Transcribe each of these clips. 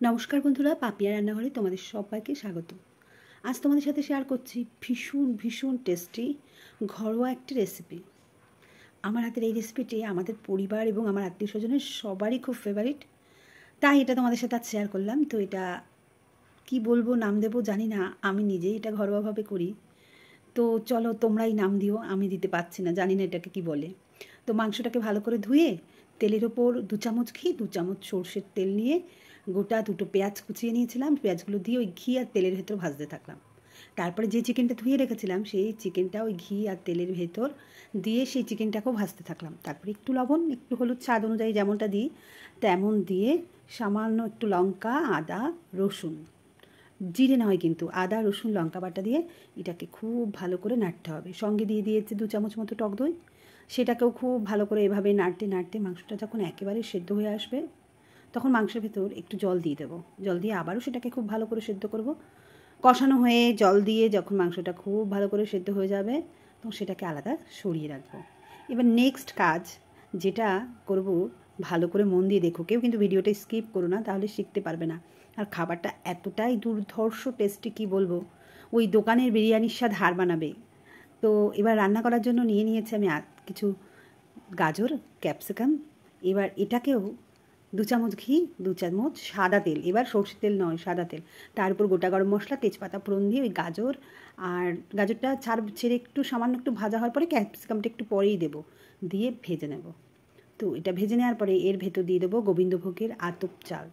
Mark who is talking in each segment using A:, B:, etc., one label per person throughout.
A: নমস্কার বন্ধুরা, পাপিয়া রান্নাঘরে তোমাদের সবাইকে স্বাগত। আজ তোমাদের সাথে শেয়ার করছি ভীষণ টেস্টি ঘরোয়া একটি রেসিপি। আমার হাতের এই রেসিপিটি আমাদের পরিবার এবং আমার আত্মীয় স্বজনের সবারই খুব ফেভারিট, তাই এটা তোমাদের সাথে আজ শেয়ার করলাম। তো এটা কি বলবো, নাম দেবো জানি না, আমি নিজেই এটা ঘরোয়াভাবে করি। তো চলো তোমরাই নাম দিও, আমি দিতে পারছি না, জানি না এটাকে কি বলে। তো মাংসটাকে ভালো করে ধুয়ে তেলের ওপর 2 চামচ ঘি, 2 চামচ সর্ষের তেল নিয়ে গোটা 2টো পেঁয়াজ কুচিয়ে নিয়েছিলাম। পেঁয়াজগুলো দিয়ে ওই ঘি আর তেলের ভেতর ভাজতে থাকলাম। তারপরে যে চিকেনটা ধুয়ে রেখেছিলাম সেই চিকেনটা ওই ঘি আর তেলের ভেতর দিয়ে সেই চিকেনটাকেও ভাজতে থাকলাম। তারপরে একটু লবণ, একটু হলুদ, স্বাদ অনুযায়ী যেমনটা দিই তেমন দিয়ে সামান্য একটু লঙ্কা, আদা, রসুন, জিরে নয় কিন্তু আদা, রসুন, লঙ্কা বাটা দিয়ে এটাকে খুব ভালো করে নাড়তে হবে। সঙ্গে দিয়ে দিয়েছে 2 চামচ মতো টক দই, সেটাকেও খুব ভালো করে এভাবে নাড়তে নাড়তে মাংসটা যখন একেবারে সেদ্ধ হয়ে আসবে তখন মাংসের ভেতর একটু জল দিয়ে দেবো। জল দিয়ে আবারও সেটাকে খুব ভালো করে সেদ্ধ করব। কষানো হয়ে জল দিয়ে যখন মাংসটা খুব ভালো করে সেদ্ধ হয়ে যাবে তখন সেটাকে আলাদা সরিয়ে রাখবো। এবার নেক্সট কাজ যেটা করব, ভালো করে মন দিয়ে দেখো, কেউ কিন্তু ভিডিওটা স্কিপ করো না, তাহলে শিখতে পারবে না। আর খাবারটা এতটাই দুর্ধর্ষ টেস্টি কি বলবো, ওই দোকানের বিরিয়ানির স্বাদ হার মানাবে। তো এবার রান্না করার জন্য নিয়েছি আমি কিছু গাজর, ক্যাপসিকাম। এবার এটাকেও 2 চামচ ঘি, 2 চামচ সাদা তেল, এবার সরষের তেল নয় সাদা তেল, তার উপর গোটা গরম মশলা, তেজপাতা ফোড়ন দিয়ে ওই গাজর আর গাজরটা ছেড়ে একটু সামান্য একটু ভাজা হওয়ার পরে ক্যাপসিকামটা একটু পরেই দেবো, দিয়ে ভেজে নেব। তো এটা ভেজে নেওয়ার পরে এর ভেতর দিয়ে দেবো গোবিন্দভোগের আতপ চাল।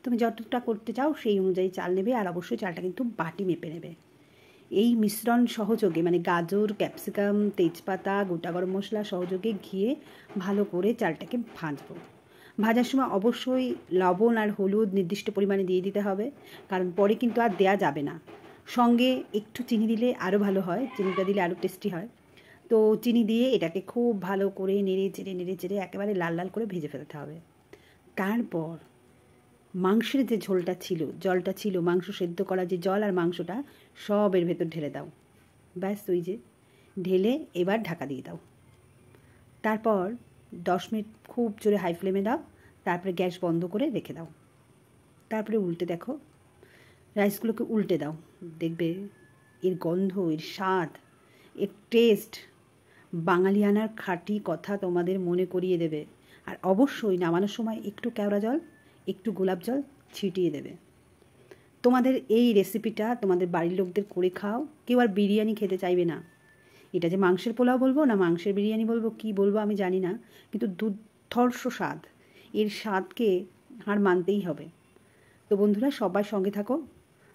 A: তুমি যতটা করতে চাও সেই অনুযায়ী চাল নেবে, আর অবশ্যই চালটা কিন্তু বাটি মেপে নেবে। এই মিশ্রণ সহযোগে মানে গাজর, ক্যাপসিকাম, তেজপাতা, গোটা গরম মশলা সহযোগে ঘিয়ে ভালো করে চালটাকে ভাজবো। ভাজার সময় অবশ্যই লবণ আর হলুদ নির্দিষ্ট পরিমাণে দিয়ে দিতে হবে, কারণ পরে কিন্তু আর দেয়া যাবে না। সঙ্গে একটু চিনি দিলে আরও ভালো হয়, চিনিটা দিলে আরও টেস্টি হয়। তো চিনি দিয়ে এটাকে খুব ভালো করে নেড়ে চেড়ে একেবারে লাল লাল করে ভেজে ফেলতে হবে। তারপর মাংসের যে জলটা ছিল মাংস সেদ্ধ করা যে জল আর মাংসটা সব এর ভেতর ঢেলে দাও। ব্যাস, ওই যে ঢেলে এবার ঢাকা দিয়ে দাও। তারপর 10 মিনিট খুব জোরে হাই ফ্লেমে দাও, তারপরে গ্যাস বন্ধ করে রেখে দাও। তারপরে উল্টে দেখো, রাইসগুলোকে উল্টে দাও, দেখবে এর গন্ধ, এর স্বাদ, এর টেস্ট বাঙালিয়ানার খাঁটি কথা তোমাদের মনে করিয়ে দেবে। আর অবশ্যই নামানোর সময় একটু কেওড়া জল, একটু গোলাপ জল ছিটিয়ে দেবে। তোমাদের এই রেসিপিটা তোমাদের বাড়ির লোকদের করে খাও, কেউ আর বিরিয়ানি খেতে চাইবে না। এটা যে মাংসের পোলাও বলবো না মাংসের বিরিয়ানি বলবো কি বলবো আমি জানি না, কিন্তু দুর্ধর্ষ স্বাদ, এর স্বাদকে হার মানতেই হবে। তো বন্ধুরা সবাই সঙ্গে থাকো,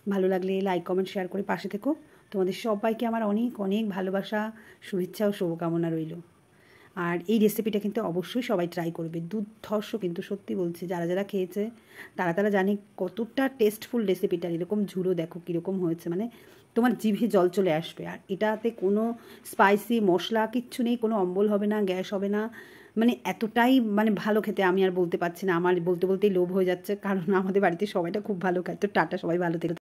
A: ভালো লাগলে লাইক, কমেন্ট, শেয়ার করে পাশে থেকো। তোমাদের সবাইকে আমার অনেক অনেক ভালোবাসা, শুভেচ্ছা ও শুভকামনা রইল। আর এই রেসিপিটা কিন্তু অবশ্যই সবাই ট্রাই করবে, দুর্ধর্ষ কিন্তু, সত্যি বলছি, যারা যারা খেয়েছে তারা জানে কতটা টেস্টফুল রেসিপিটা। এরকম ঝুড়ো দেখো কীরকম হয়েছে, মানে তোমার জিভে জল চলে আসবে। আর এটাতে কোনো স্পাইসি মশলা কিচ্ছু নেই, কোনো অম্বল হবে না, গ্যাস হবে না, মানে এতটাই মানে ভালো খেতে আমি আর বলতে পারছি না। আমার বলতে বলতেই লোভ হয়ে যাচ্ছে, কারণ আমাদের বাড়িতে সবাইটা খুব ভালো খায়। তো টাটা, সবাই ভালো থেকে।